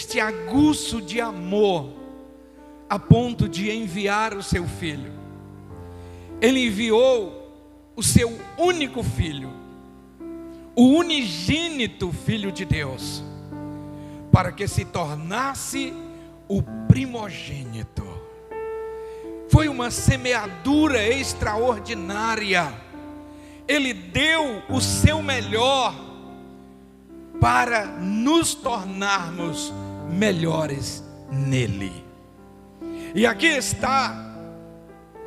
este aguço de amor a ponto de enviar o seu filho. Ele enviou o seu único filho, o unigênito Filho de Deus, para que se tornasse o primogênito. Foi uma semeadura extraordinária. Ele deu o seu melhor para nos tornarmos melhores nele. E aqui está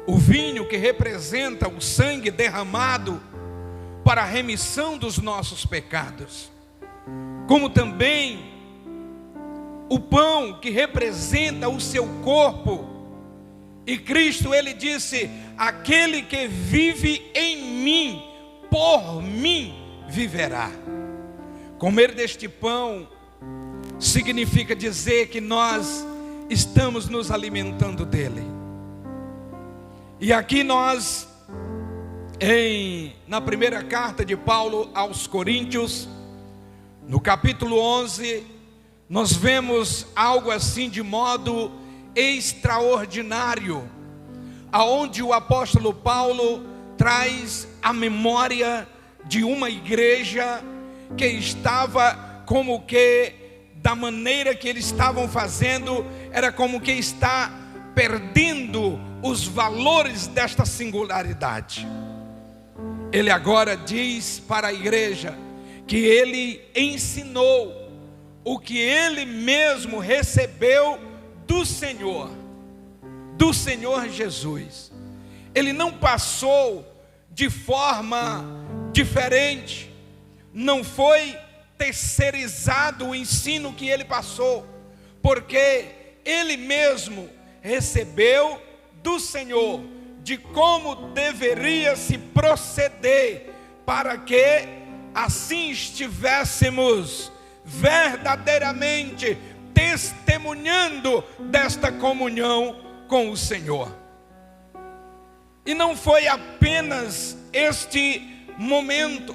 o vinho que representa o sangue derramado para a remissão dos nossos pecados, como também o pão que representa o seu corpo. E Cristo, ele disse: aquele que vive em mim, por mim viverá. Comer deste pão significa dizer que nós estamos nos alimentando dele. E aqui nós, na primeira carta de Paulo aos Coríntios, no capítulo 11, nós vemos algo assim de modo extraordinário, aonde o apóstolo Paulo traz a memória de uma igreja que estava como que, da maneira que eles estavam fazendo, era como que está perdendo os valores desta singularidade. Ele agora diz para a igreja que ele ensinou o que ele mesmo recebeu do Senhor Jesus. Ele não passou de forma diferente, não foi terceirizado o ensino que ele passou, porque ele mesmo recebeu do Senhor de como deveria se proceder para que assim estivéssemos verdadeiramente testemunhando desta comunhão com o Senhor. E não foi apenas este momento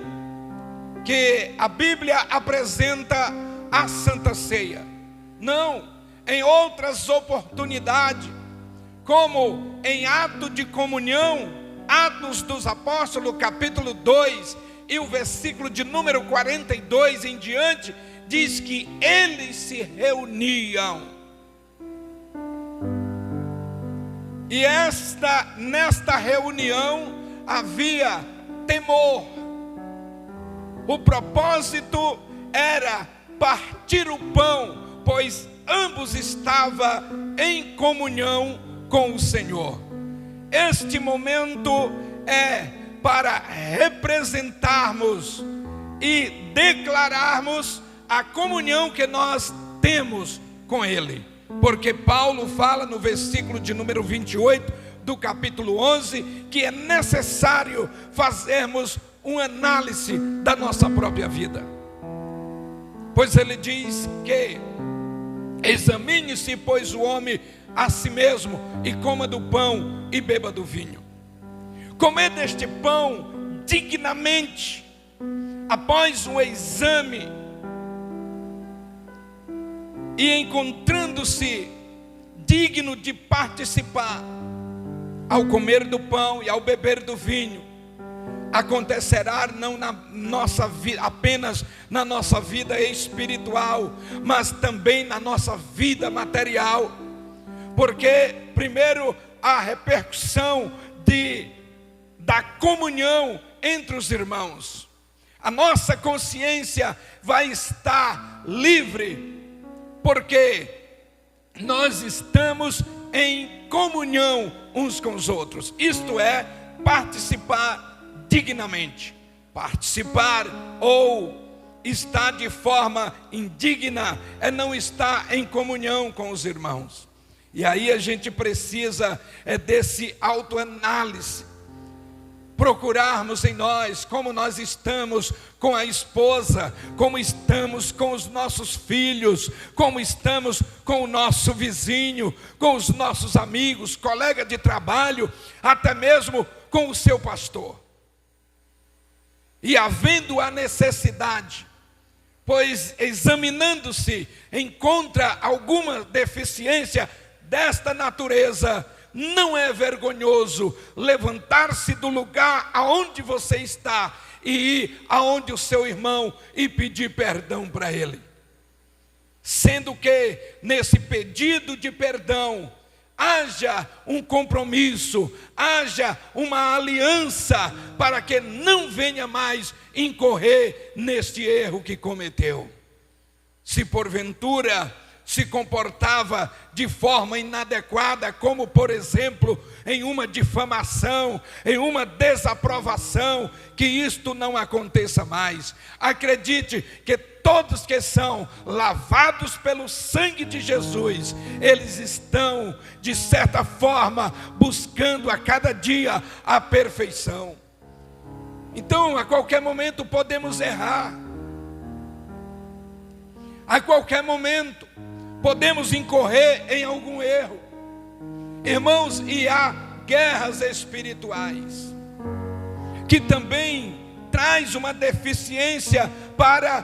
que a Bíblia apresenta a Santa Ceia. Não, em outras oportunidades, como em ato de comunhão, Atos dos Apóstolos, capítulo 2, e o versículo de número 42 em diante, diz que eles se reuniam. E nesta reunião havia temor. O propósito era partir o pão, pois ambos estavam em comunhão com o Senhor. Este momento é para representarmos e declararmos a comunhão que nós temos com Ele. Porque Paulo fala no versículo de número 28 do capítulo 11 que é necessário fazermos uma análise da nossa própria vida. Pois ele diz que examine-se, pois, o homem a si mesmo, e coma do pão e beba do vinho. Comer deste pão dignamente, após um exame, e encontrando-se digno de participar, ao comer do pão e ao beber do vinho, acontecerá não na nossa vida, apenas na nossa vida espiritual, mas também na nossa vida material. Porque primeiro a repercussão da comunhão entre os irmãos, a nossa consciência vai estar livre, porque nós estamos em comunhão uns com os outros. Isto é, participar dignamente. Participar ou estar de forma indigna é não estar em comunhão com os irmãos. E aí a gente precisa desse autoanálise, procurarmos em nós como nós estamos com a esposa, como estamos com os nossos filhos, como estamos com o nosso vizinho, com os nossos amigos, colega de trabalho, até mesmo com o seu pastor. E havendo a necessidade, pois examinando-se encontra alguma deficiência desta natureza, não é vergonhoso levantar-se do lugar aonde você está e ir aonde o seu irmão e pedir perdão para ele. Sendo que nesse pedido de perdão haja um compromisso, haja uma aliança para que não venha mais incorrer neste erro que cometeu. Se porventura se comportava de forma inadequada, como por exemplo em uma difamação, em uma desaprovação, que isto não aconteça mais. Acredite que todos que são lavados pelo sangue de Jesus, eles estão de certa forma buscando a cada dia a perfeição. Então a qualquer momento podemos errar, a qualquer momento podemos incorrer em algum erro, irmãos, e há guerras espirituais, que também traz uma deficiência para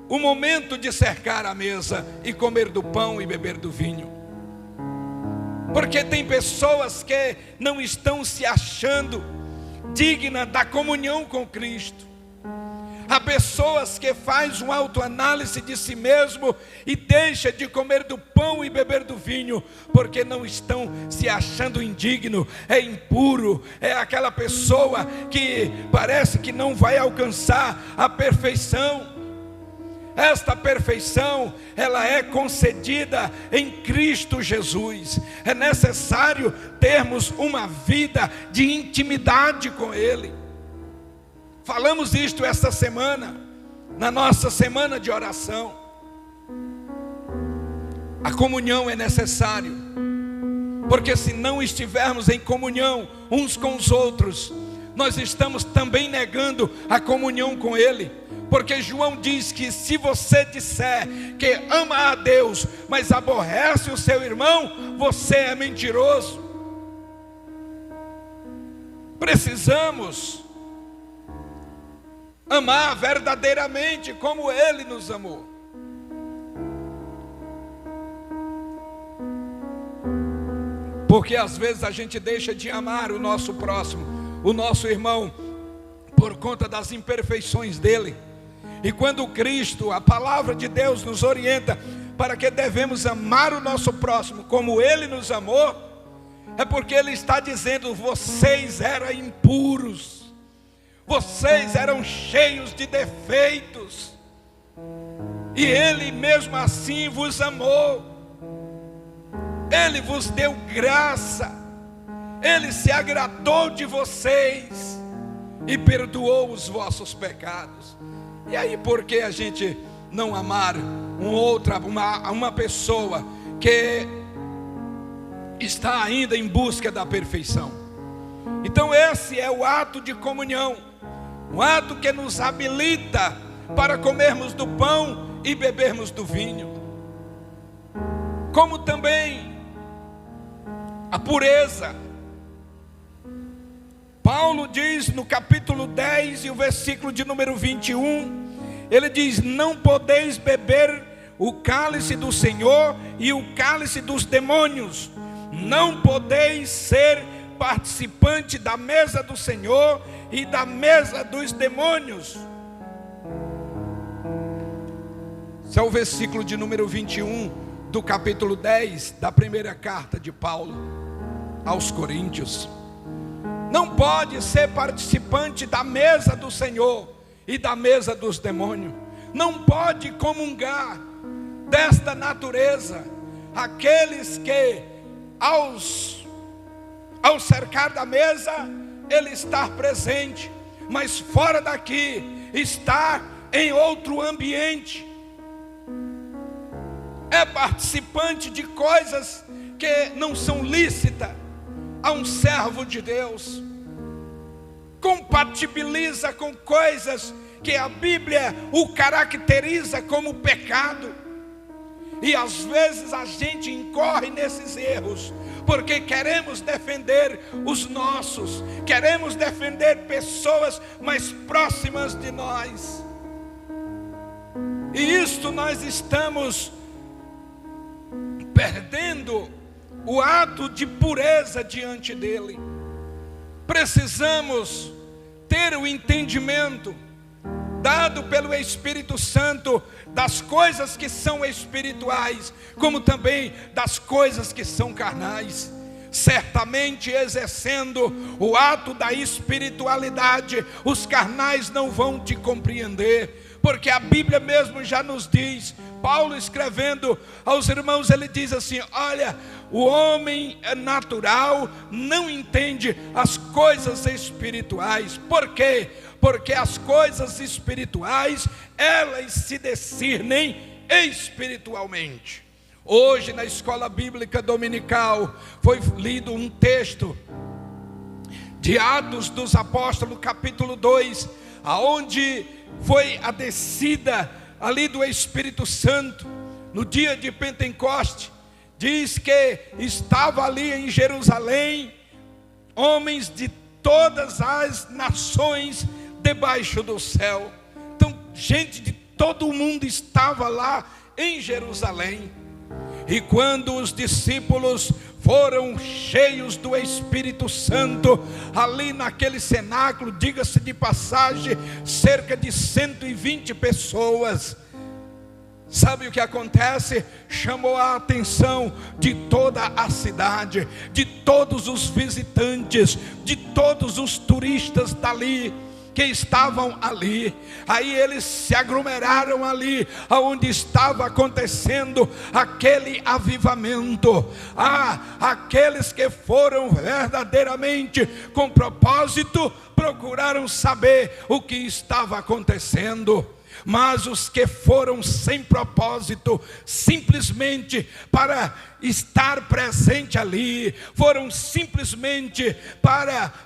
o momento de cercar a mesa e comer do pão e beber do vinho. Porque tem pessoas que não estão se achando dignas da comunhão com Cristo. Há pessoas que fazem uma autoanálise de si mesmo e deixam de comer do pão e beber do vinho, porque não estão se achando indigno, é impuro, é aquela pessoa que parece que não vai alcançar a perfeição. Esta perfeição, ela é concedida em Cristo Jesus. É necessário termos uma vida de intimidade com Ele. Falamos isto esta semana, na nossa semana de oração. A comunhão é necessário, porque se não estivermos em comunhão uns com os outros, nós estamos também negando a comunhão com Ele. Porque João diz que se você disser que ama a Deus, mas aborrece o seu irmão, você é mentiroso. Precisamos amar verdadeiramente como Ele nos amou. Porque às vezes a gente deixa de amar o nosso próximo, o nosso irmão, por conta das imperfeições dele. E quando Cristo, a palavra de Deus, nos orienta para que devemos amar o nosso próximo como Ele nos amou, é porque Ele está dizendo: vocês eram impuros, vocês eram cheios de defeitos, e Ele mesmo assim vos amou. Ele vos deu graça, Ele se agradou de vocês e perdoou os vossos pecados. E aí, por que a gente não amar uma pessoa que está ainda em busca da perfeição? Então esse é o ato de comunhão, um ato que nos habilita para comermos do pão e bebermos do vinho. Como também a pureza. Paulo diz no capítulo 10 e o versículo de número 21, ele diz: não podeis beber o cálice do Senhor e o cálice dos demônios, não podeis ser participante da mesa do Senhor e da mesa dos demônios. Esse é o versículo de número 21 do capítulo 10 da primeira carta de Paulo aos Coríntios. Não pode ser participante da mesa do Senhor e da mesa dos demônios. Não pode comungar desta natureza aqueles que ao cercar da mesa ele está presente, mas fora daqui está em outro ambiente. É participante de coisas que não são lícitas a um servo de Deus. Compatibiliza com coisas que a Bíblia o caracteriza como pecado. E às vezes a gente incorre nesses erros, porque queremos defender os nossos, queremos defender pessoas mais próximas de nós. E isto nós estamos perdendo o ato de pureza diante dele. Precisamos ter o entendimento dado pelo Espírito Santo das coisas que são espirituais, como também das coisas que são carnais. Certamente exercendo o ato da espiritualidade, os carnais não vão te compreender, porque a Bíblia mesmo já nos diz, Paulo escrevendo aos irmãos, ele diz assim: olha, o homem natural não entende as coisas espirituais. Por quê? Porque as coisas espirituais, elas se discernem espiritualmente. Hoje na escola bíblica dominical foi lido um texto de Atos dos Apóstolos, capítulo 2, aonde foi a descida ali do Espírito Santo no dia de Pentecoste. Diz que estava ali em Jerusalém homens de todas as nações debaixo do céu. Então gente de todo o mundo estava lá em Jerusalém. E quando os discípulos foram cheios do Espírito Santo, ali naquele cenáculo, diga-se de passagem, cerca de 120 pessoas. Sabe o que acontece? Chamou a atenção de toda a cidade, de todos os visitantes, de todos os turistas dali, que estavam ali. Aí eles se aglomeraram ali, aonde estava acontecendo aquele avivamento. Aqueles que foram verdadeiramente com propósito, procuraram saber o que estava acontecendo. Mas os que foram sem propósito, simplesmente para estar presente ali, foram simplesmente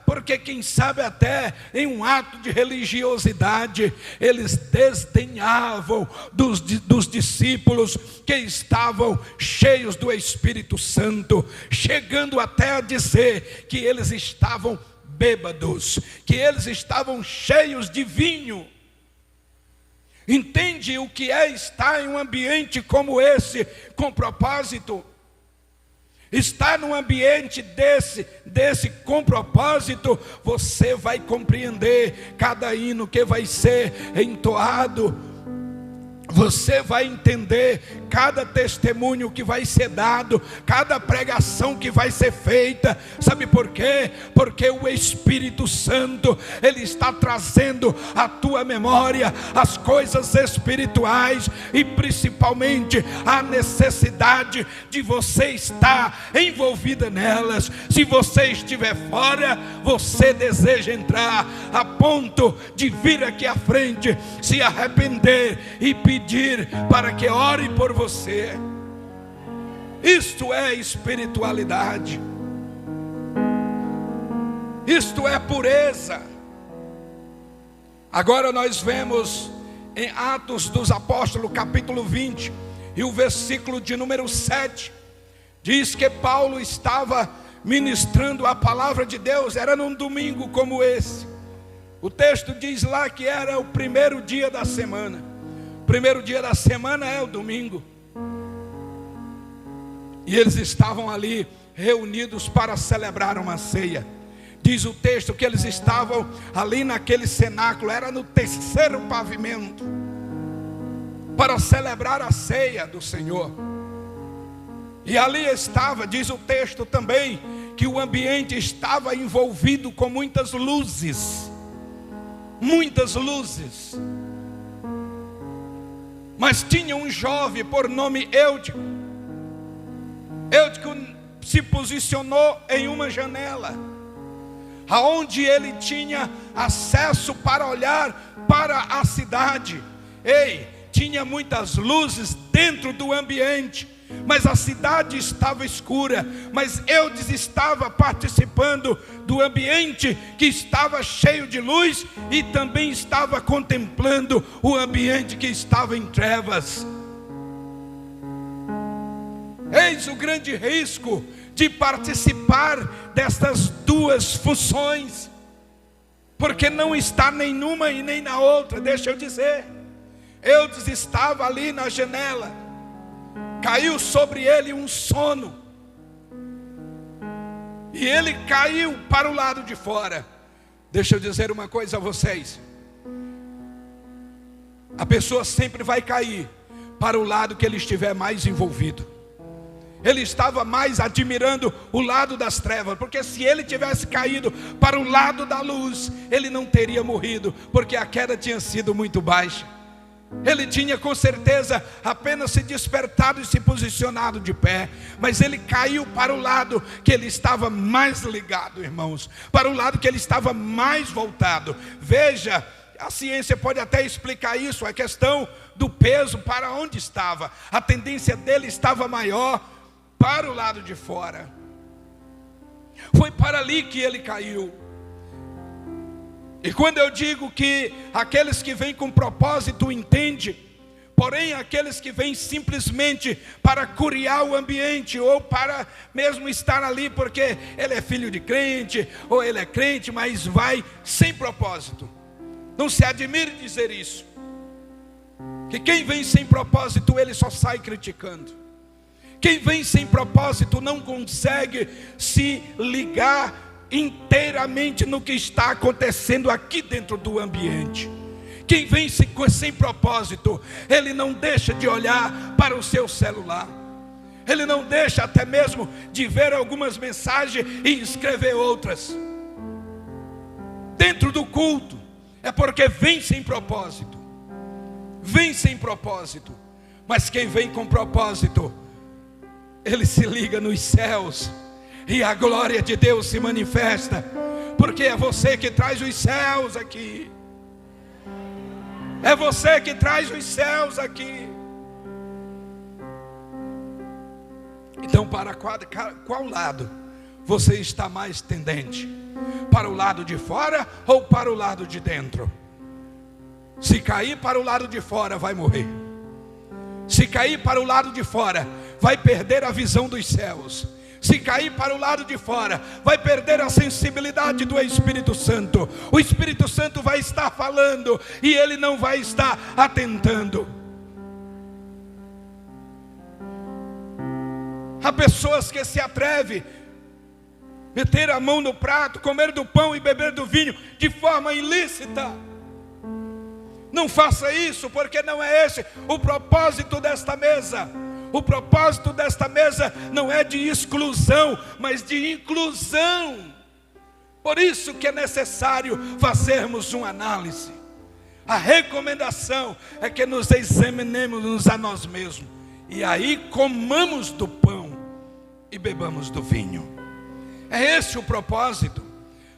porque quem sabe até em um ato de religiosidade, eles desdenhavam dos discípulos que estavam cheios do Espírito Santo, chegando até a dizer que eles estavam bêbados, que eles estavam cheios de vinho. Entende o que é estar em um ambiente como esse, com propósito? Estar num ambiente desse com propósito, você vai compreender cada hino que vai ser entoado. Você vai entender cada testemunho que vai ser dado, cada pregação que vai ser feita. Sabe por quê? Porque o Espírito Santo, ele está trazendo à tua memória as coisas espirituais e principalmente a necessidade de você estar envolvida nelas. Se você estiver fora, você deseja entrar, a ponto de vir aqui à frente, se arrepender e pedir para que ore por você. Isto é espiritualidade. Isto é pureza. Agora nós vemos em Atos dos Apóstolos, capítulo 20, e o versículo de número 7, diz que Paulo estava ministrando a palavra de Deus, era num domingo como esse. O texto diz lá que era o primeiro dia da semana. O primeiro dia da semana é o domingo. E eles estavam ali reunidos para celebrar uma ceia. Diz o texto que eles estavam ali naquele cenáculo, era no terceiro pavimento, para celebrar a ceia do Senhor. E ali estava, diz o texto também, que o ambiente estava envolvido com muitas luzes. Muitas luzes. Mas tinha um jovem por nome Eutico. Eutico se posicionou em uma janela, aonde ele tinha acesso para olhar para a cidade. Tinha muitas luzes dentro do ambiente, mas a cidade estava escura. Mas Eudes estava participando do ambiente que estava cheio de luz, e também estava contemplando o ambiente que estava em trevas. Eis o grande risco de participar destas duas funções, porque não está nenhuma e nem na outra. Deixa eu dizer, Eudes estava ali na janela. Caiu sobre ele um sono. E ele caiu para o lado de fora. Deixa eu dizer uma coisa a vocês. A pessoa sempre vai cair para o lado que ele estiver mais envolvido. Ele estava mais admirando o lado das trevas, porque se ele tivesse caído para o lado da luz, ele não teria morrido, porque a queda tinha sido muito baixa. Ele tinha com certeza apenas se despertado e se posicionado de pé, mas ele caiu para o lado que ele estava mais ligado, irmãos, para o lado que ele estava mais voltado. Veja, a ciência pode até explicar isso, a questão do peso, para onde estava. A tendência dele estava maior para o lado de fora. Foi para ali que ele caiu. E quando eu digo que aqueles que vêm com propósito entendem, porém aqueles que vêm simplesmente para curiar o ambiente, ou para mesmo estar ali porque ele é filho de crente, ou ele é crente, mas vai sem propósito. Não se admire dizer isso, que quem vem sem propósito, ele só sai criticando. Quem vem sem propósito não consegue se ligar inteiramente no que está acontecendo aqui dentro do ambiente. Quem vem sem propósito, ele não deixa de olhar para o seu celular. Ele não deixa até mesmo de ver algumas mensagens e escrever outras. Dentro do culto, é porque vem sem propósito. Vem sem propósito. Mas quem vem com propósito, ele se liga nos céus, e a glória de Deus se manifesta, porque é você que traz os céus aqui. É você que traz os céus aqui. Então, para qual lado você está mais tendente? Para o lado de fora ou para o lado de dentro? Se cair para o lado de fora, vai morrer. Se cair para o lado de fora, vai perder a visão dos céus. Se cair para o lado de fora, vai perder a sensibilidade do Espírito Santo. O Espírito Santo vai estar falando e ele não vai estar atentando. Há pessoas que se atrevem a meter a mão no prato, comer do pão e beber do vinho de forma ilícita. Não faça isso, porque não é esse o propósito desta mesa. O propósito desta mesa não é de exclusão, mas de inclusão. Por isso que é necessário fazermos uma análise. A recomendação é que nos examinemos a nós mesmos, e aí comamos do pão e bebamos do vinho. É esse o propósito.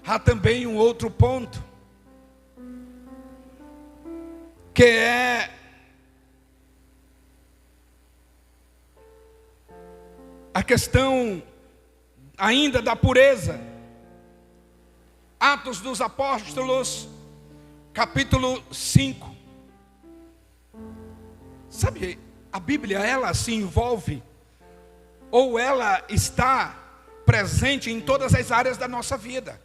Há também um outro ponto, que é a questão ainda da pureza. Atos dos Apóstolos, capítulo 5. Sabe, a Bíblia, ela se envolve, ou ela está presente em todas as áreas da nossa vida.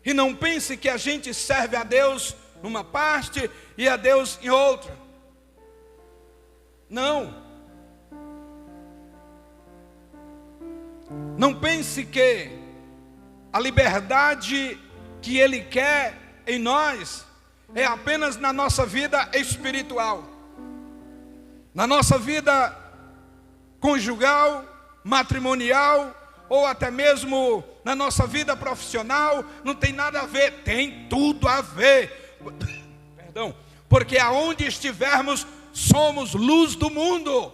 E não pense que a gente serve a Deus numa parte e a Deus em outra. Não. Não pense que a liberdade que Ele quer em nós é apenas na nossa vida espiritual. Na nossa vida conjugal, matrimonial, ou até mesmo na nossa vida profissional, não tem nada a ver. Tem tudo a ver. Perdão. Porque aonde estivermos, somos luz do mundo.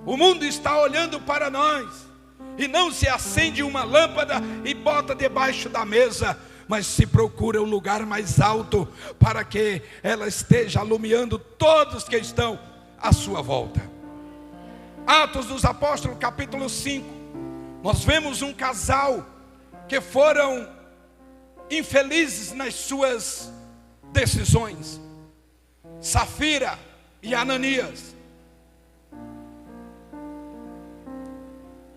O mundo está olhando para nós. E não se acende uma lâmpada e bota debaixo da mesa, mas se procura um lugar mais alto, para que ela esteja iluminando todos que estão à sua volta. Atos dos Apóstolos, capítulo 5. Nós vemos um casal que foram infelizes nas suas decisões. Safira e Ananias.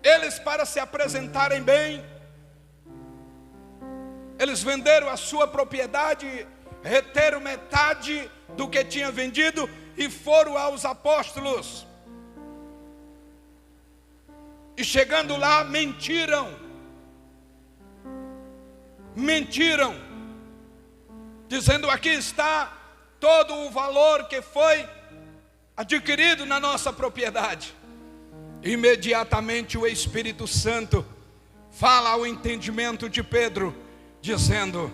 Eles, para se apresentarem bem, eles venderam a sua propriedade, reteram metade do que tinha vendido e foram aos apóstolos. E chegando lá, mentiram, dizendo: aqui está todo o valor que foi adquirido na nossa propriedade. Imediatamente o Espírito Santo fala ao entendimento de Pedro, dizendo: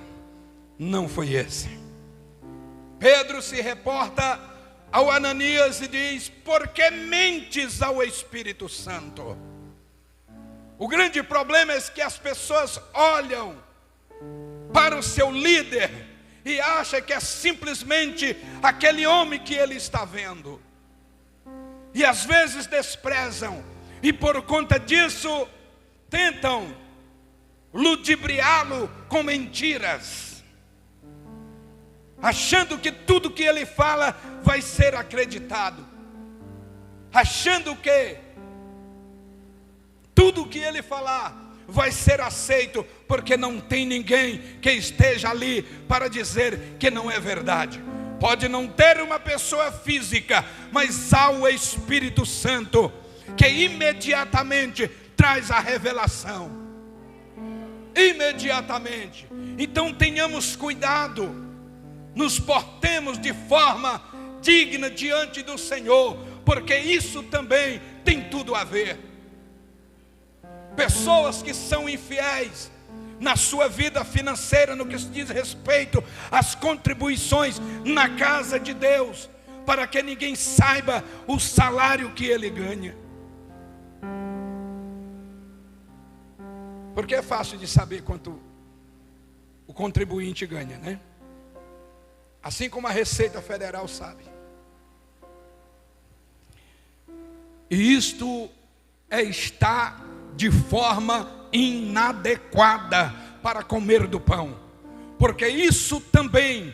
não foi esse. Pedro se reporta ao Ananias e diz: por que mentes ao Espírito Santo? O grande problema é que as pessoas olham para o seu líder e acham que é simplesmente aquele homem que ele está vendo. E às vezes desprezam, e por conta disso tentam ludibriá-lo com mentiras, achando que tudo que ele fala vai ser acreditado, achando que tudo que ele falar vai ser aceito, porque não tem ninguém que esteja ali para dizer que não é verdade. Pode não ter uma pessoa física, mas há o Espírito Santo que imediatamente traz a revelação. Imediatamente. Então tenhamos cuidado, nos portemos de forma digna diante do Senhor, porque isso também tem tudo a ver. Pessoas que são infiéis na sua vida financeira, no que se diz respeito às contribuições na casa de Deus, para que ninguém saiba o salário que ele ganha. Porque é fácil de saber quanto o contribuinte ganha, né? Assim como a Receita Federal sabe. E isto está de forma inadequada para comer do pão, porque isso também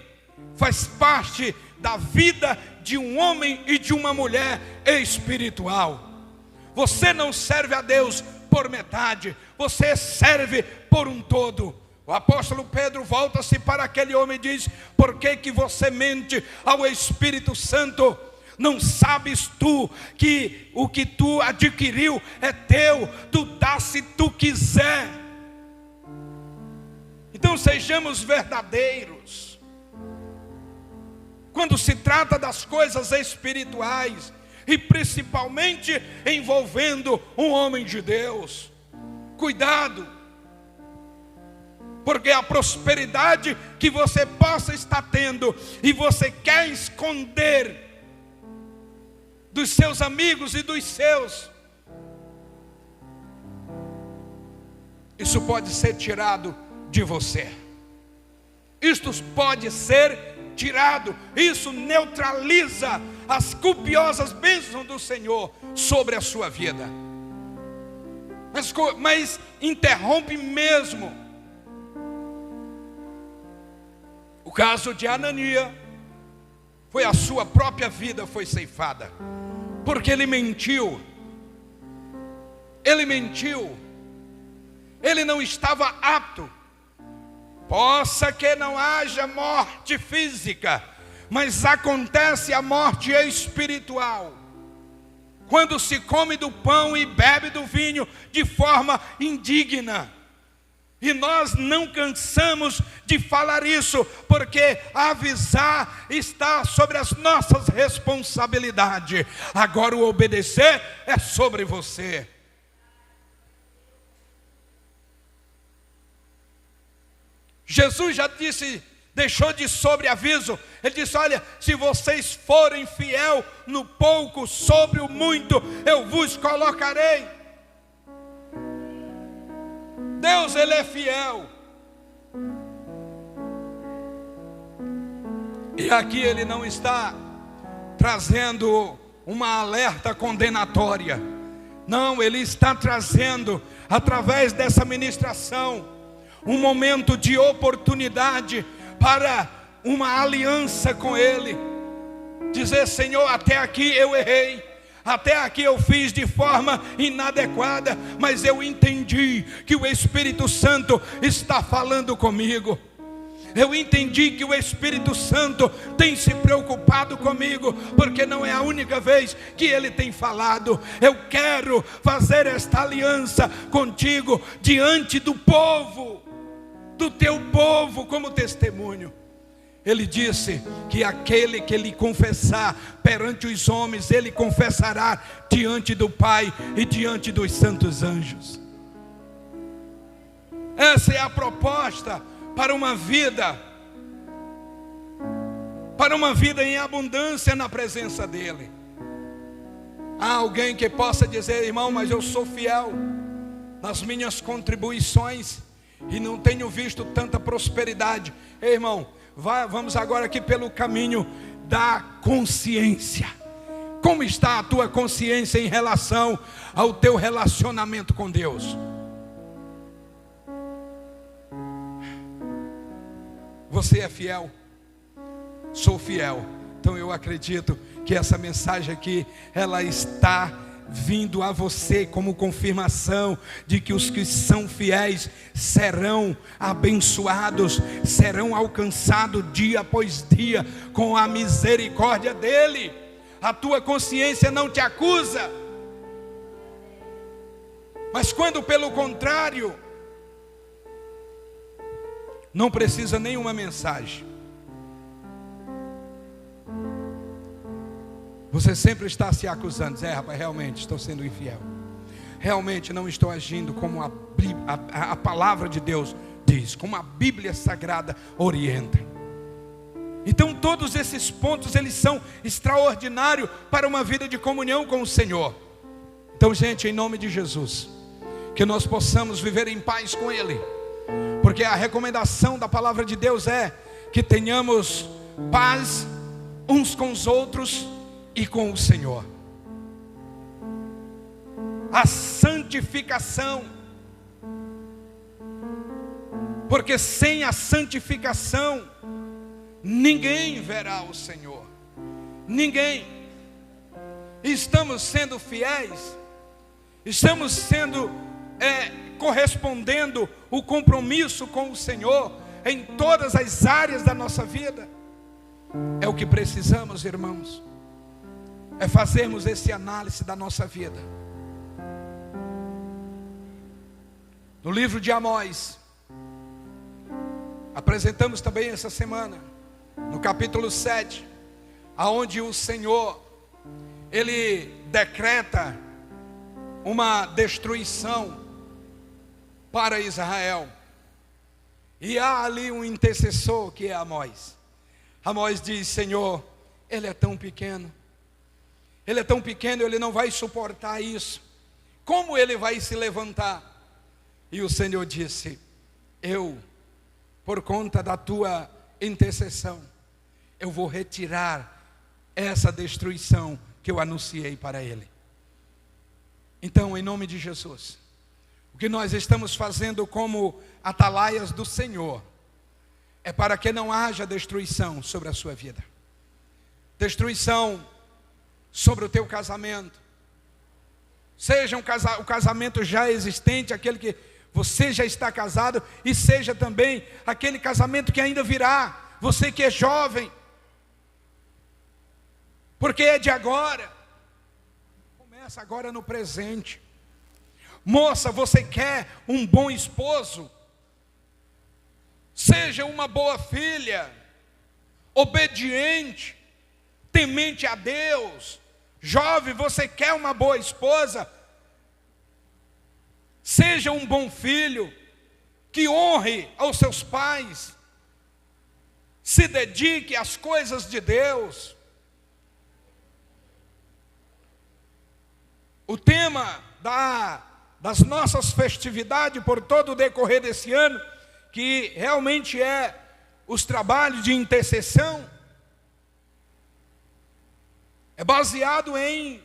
faz parte da vida de um homem e de uma mulher espiritual. Você não serve a Deus por metade, você serve por um todo. O apóstolo Pedro volta-se para aquele homem e diz: por que você mente ao Espírito Santo? Não sabes tu que o que tu adquiriu é teu, tu dá se tu quiser. Então sejamos verdadeiros quando se trata das coisas espirituais, e principalmente envolvendo um homem de Deus. Cuidado, porque a prosperidade que você possa estar tendo e você quer esconder dos seus amigos e dos seus, isso pode ser tirado de você. Isto pode ser tirado. Isso neutraliza as copiosas bênçãos do Senhor sobre a sua vida. Mas interrompe mesmo. O caso de Ananias foi a sua própria vida foi ceifada, porque ele mentiu. Ele mentiu. Ele não estava apto. Possa que não haja morte física, mas acontece a morte espiritual, quando se come do pão e bebe do vinho de forma indigna. E nós não cansamos de falar isso, porque avisar está sobre as nossas responsabilidades. Agora o obedecer é sobre você. Jesus já disse, deixou de sobreaviso. Ele disse: olha, se vocês forem fiel no pouco, sobre o muito eu vos colocarei. Deus, Ele é fiel. E aqui Ele não está trazendo uma alerta condenatória. Não, Ele está trazendo, através dessa ministração, um momento de oportunidade para uma aliança com Ele. Dizer: Senhor, até aqui eu errei, até aqui eu fiz de forma inadequada, mas eu entendi que o Espírito Santo está falando comigo. Eu entendi que o Espírito Santo tem se preocupado comigo, porque não é a única vez que Ele tem falado. Eu quero fazer esta aliança contigo diante do povo, do teu povo, como testemunho. Ele disse que aquele que Ele confessar perante os homens, Ele confessará diante do Pai e diante dos santos anjos. Essa é a proposta para uma vida em abundância na presença dEle. Há alguém que possa dizer: irmão, mas eu sou fiel nas minhas contribuições e não tenho visto tanta prosperidade. Ei, irmão, vamos agora aqui pelo caminho da consciência. Como está a tua consciência em relação ao teu relacionamento com Deus? Você é fiel? Sou fiel. Então eu acredito que essa mensagem aqui, ela está vindo a você como confirmação de que os que são fiéis serão abençoados, serão alcançados dia após dia com a misericórdia dEle. A tua consciência não te acusa, mas quando pelo contrário, não precisa nenhuma mensagem, você sempre está se acusando. Rapaz, realmente estou sendo infiel, realmente não estou agindo como a palavra de Deus diz, como a Bíblia Sagrada orienta. Então todos esses pontos, eles são extraordinários para uma vida de comunhão com o Senhor. Então, gente, em nome de Jesus, que nós possamos viver em paz com Ele, porque a recomendação da palavra de Deus é que tenhamos paz uns com os outros e com o Senhor. A santificação, porque sem a santificação ninguém verá o Senhor. Ninguém. Estamos sendo fiéis, estamos sendo correspondendo o compromisso com o Senhor em todas as áreas da nossa vida. É o que precisamos, irmãos, é fazermos esse análise da nossa vida. No livro de Amós, apresentamos também essa semana, no capítulo 7, aonde o Senhor, Ele decreta uma destruição para Israel, e há ali um intercessor que é Amós. Amós diz: Senhor, ele é tão pequeno, ele não vai suportar isso, como ele vai se levantar? E o Senhor disse: eu, por conta da tua intercessão, eu vou retirar essa destruição que eu anunciei para ele. Então, em nome de Jesus, o que nós estamos fazendo como atalaias do Senhor é para que não haja destruição sobre a sua vida, destruição sobre o teu casamento, seja o casamento já existente, aquele que você já está casado, e seja também aquele casamento que ainda virá, você que é jovem, porque é de agora, começa agora no presente. Moça, você quer um bom esposo? Seja uma boa filha, obediente, temente a Deus. Jovem, você quer uma boa esposa? Seja um bom filho, que honre aos seus pais, se dedique às coisas de Deus. O tema das nossas festividades por todo o decorrer desse ano, que realmente é os trabalhos de intercessão, é baseado em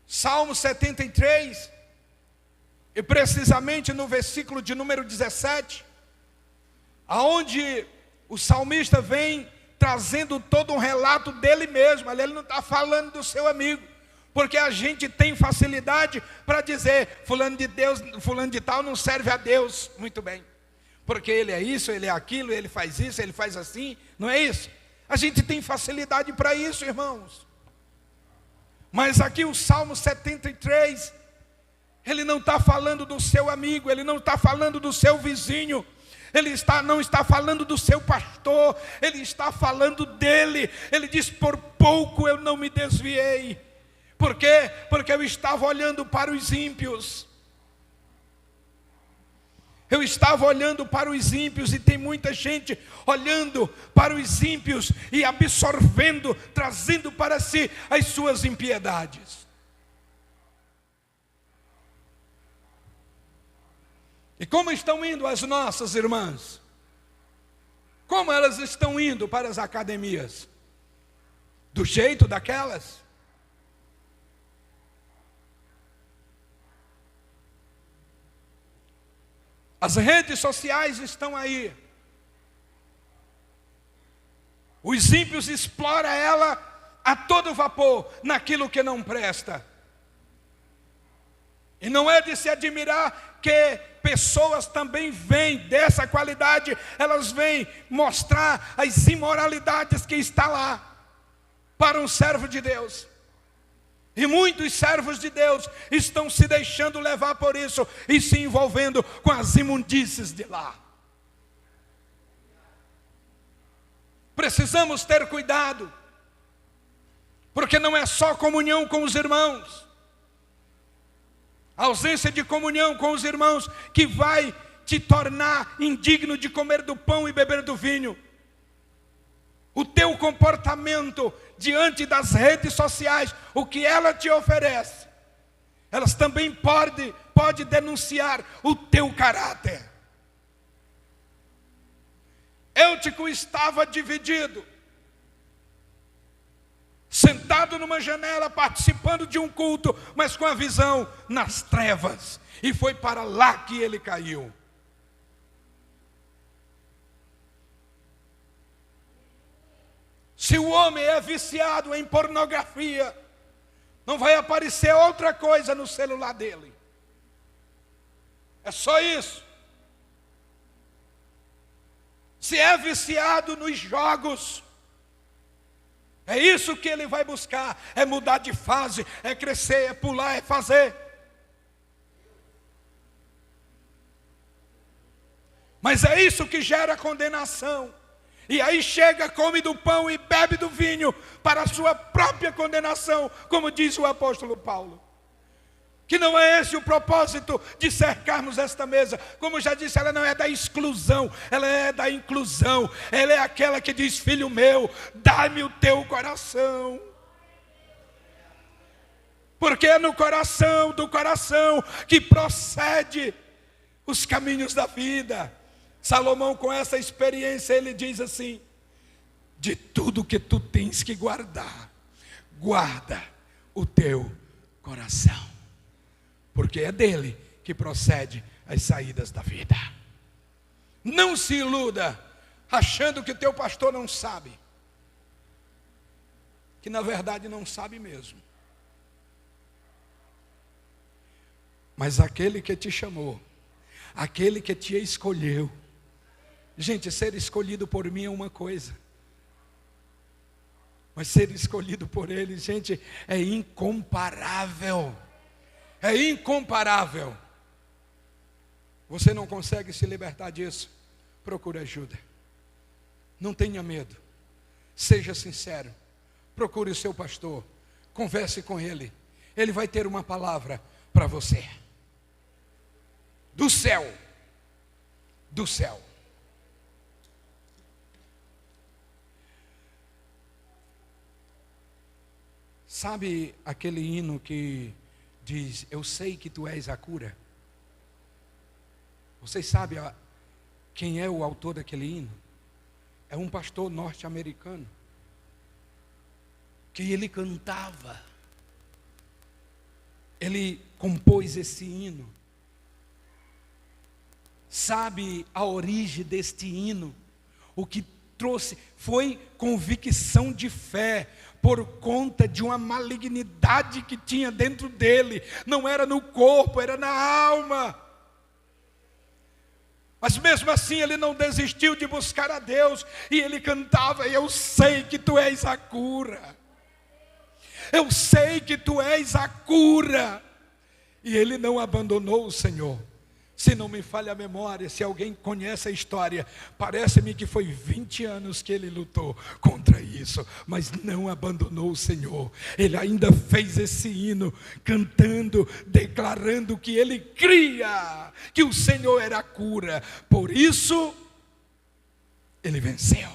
Salmo 73, e precisamente no versículo de número 17, aonde o salmista vem trazendo todo um relato dele mesmo. Ele não está falando do seu amigo, porque a gente tem facilidade para dizer: fulano de Deus, fulano de tal não serve a Deus. Muito bem, porque ele é isso, ele é aquilo, ele faz isso, ele faz assim, não é isso? A gente tem facilidade para isso, irmãos. Mas aqui o Salmo 73, ele não está falando do seu amigo, ele não está falando do seu vizinho, não está falando do seu pastor, ele está falando dele. Ele diz: por pouco eu não me desviei. Por quê? Porque eu estava olhando para os ímpios. Eu estava olhando para os ímpios, e tem muita gente olhando para os ímpios e absorvendo, trazendo para si as suas impiedades. E como estão indo as nossas irmãs? Como elas estão indo para as academias? Do jeito daquelas? As redes sociais estão aí. Os ímpios exploram ela a todo vapor naquilo que não presta. E não é de se admirar que pessoas também vêm dessa qualidade, elas vêm mostrar as imoralidades que está lá para um servo de Deus. E muitos servos de Deus estão se deixando levar por isso e se envolvendo com as imundícies de lá. Precisamos ter cuidado, porque não é só comunhão com os irmãos, a ausência de comunhão com os irmãos que vai te tornar indigno de comer do pão e beber do vinho. O teu comportamento diante das redes sociais, o que ela te oferece, elas também pode denunciar o teu caráter. Eutico estava dividido, sentado numa janela, participando de um culto, mas com a visão nas trevas, e foi para lá que ele caiu. Se o homem é viciado em pornografia, não vai aparecer outra coisa no celular dele. É só isso. Se é viciado nos jogos, é isso que ele vai buscar, é mudar de fase, é crescer, é pular, é fazer. Mas é isso que gera condenação. E aí chega, come do pão e bebe do vinho para a sua própria condenação, como diz o apóstolo Paulo. Que não é esse o propósito de cercarmos esta mesa. Como já disse, ela não é da exclusão, ela é da inclusão. Ela é aquela que diz: filho meu, dá-me o teu coração. Porque é no coração, do coração, que procede os caminhos da vida. Salomão, com essa experiência, ele diz assim: de tudo que tu tens que guardar, guarda o teu coração, porque é dele que procede as saídas da vida. Não se iluda achando que teu pastor não sabe, que na verdade não sabe mesmo. Mas aquele que te chamou, aquele que te escolheu. Gente, ser escolhido por mim é uma coisa, mas ser escolhido por ele, gente, é incomparável. É incomparável. Você não consegue se libertar disso? Procure ajuda. Não tenha medo. Seja sincero. Procure o seu pastor. Converse com ele. Ele vai ter uma palavra para você. Do céu. Do céu. Sabe aquele hino que diz: eu sei que tu és a cura? Vocês sabem quem é o autor daquele hino? É um pastor norte-americano, que ele cantava. Ele compôs esse hino. Sabe a origem deste hino? O que trouxe foi convicção de fé, por conta de uma malignidade que tinha dentro dele. Não era no corpo, era na alma. Mas mesmo assim ele não desistiu de buscar a Deus. E ele cantava: eu sei que tu és a cura. Eu sei que tu és a cura. E ele não abandonou o Senhor. Se não me falha a memória, se alguém conhece a história, parece-me que foi 20 anos que ele lutou contra isso, mas não abandonou o Senhor. Ele ainda fez esse hino, cantando, declarando que ele cria, que o Senhor era a cura. Por isso, ele venceu.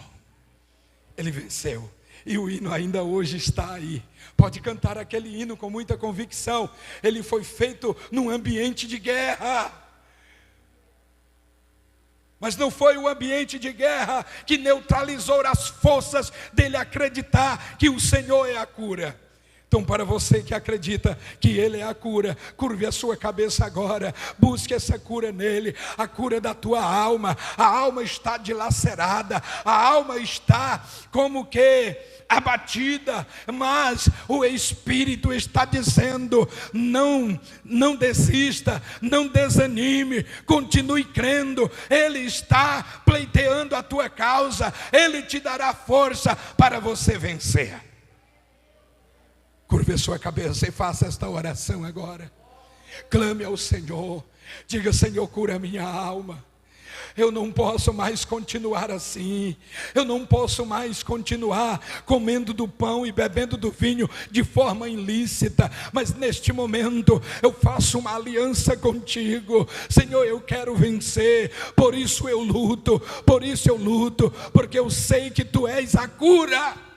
Ele venceu. E o hino ainda hoje está aí. Pode cantar aquele hino com muita convicção. Ele foi feito num ambiente de guerra. Mas não foi o ambiente de guerra que neutralizou as forças dele acreditar que o Senhor é a cura. Então, para você que acredita que Ele é a cura, curve a sua cabeça agora, busque essa cura nele, a cura da tua alma. A alma está dilacerada, a alma está como que abatida, mas o Espírito está dizendo: não desista, não desanime, continue crendo. Ele está pleiteando a tua causa, Ele te dará força para você vencer. Curve a sua cabeça e faça esta oração agora. Clame ao Senhor, diga: Senhor, cura a minha alma. Eu não posso mais continuar assim. Eu não posso mais continuar comendo do pão e bebendo do vinho de forma ilícita. Mas neste momento eu faço uma aliança contigo. Senhor, eu quero vencer. Por isso eu luto. Porque eu sei que Tu és a cura.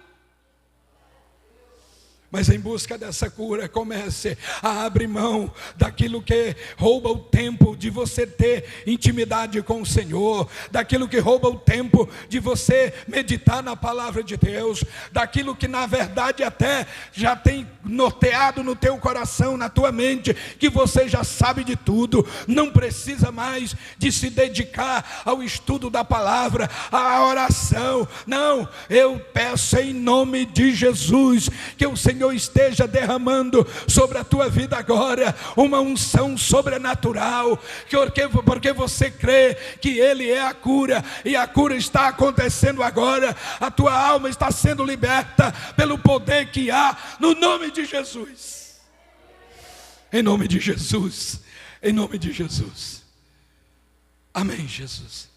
Mas em busca dessa cura, comece a abrir mão daquilo que rouba o tempo de você ter intimidade com o Senhor, daquilo que rouba o tempo de você meditar na palavra de Deus, daquilo que na verdade até já tem norteado no teu coração, na tua mente, que você já sabe de tudo, não precisa mais de se dedicar ao estudo da palavra, à oração. Não, eu peço em nome de Jesus que o Senhor esteja derramando sobre a tua vida agora uma unção sobrenatural, porque você crê que Ele é a cura, e a cura está acontecendo agora. A tua alma está sendo liberta pelo poder que há no nome de Jesus. Em nome de Jesus, em nome de Jesus. Amém, Jesus.